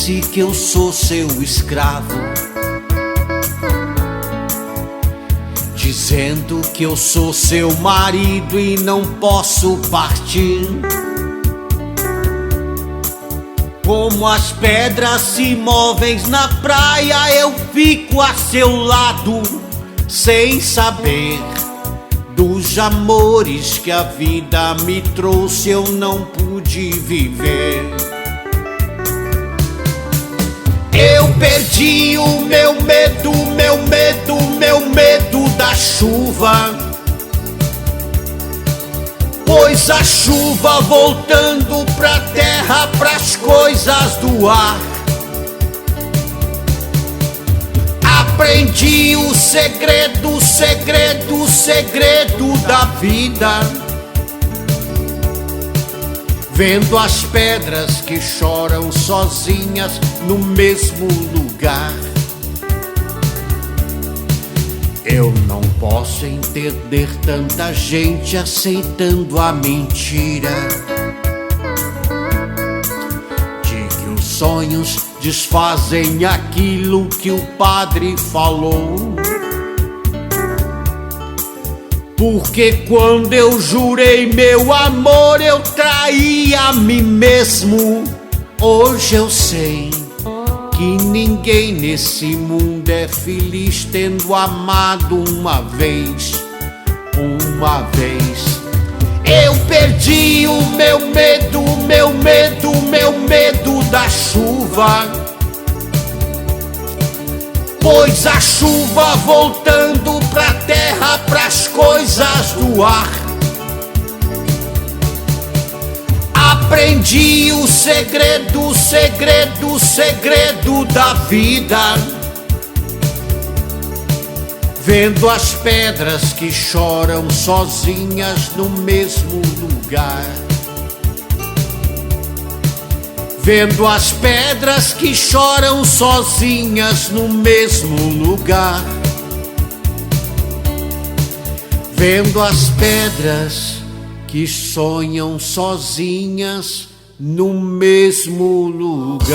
disse que eu sou seu escravo, dizendo que eu sou seu marido e não posso partir. Como as pedras se movem na praia, eu fico a seu lado, sem saber dos amores que a vida me trouxe, eu não pude viver. Eu perdi o meu medo, meu medo, meu medo da chuva, pois a chuva voltando pra terra, pras coisas do ar. Aprendi o segredo, segredo, segredo da vida, vendo as pedras que choram sozinhas no mesmo lugar. Eu não posso entender tanta gente aceitando a mentira de que os sonhos desfazem aquilo que o padre falou. Porque quando eu jurei meu amor, eu traí a mim mesmo. Hoje eu sei que ninguém nesse mundo é feliz tendo amado uma vez, uma vez. Eu perdi o meu medo, meu medo, meu medo da chuva, pois a chuva voltando pra terra, pras coisas do ar. Aprendi o segredo, segredo, segredo da vida, vendo as pedras que choram sozinhas no mesmo lugar. Vendo as pedras que choram sozinhas no mesmo lugar. Vendo as pedras que sonham sozinhas no mesmo lugar.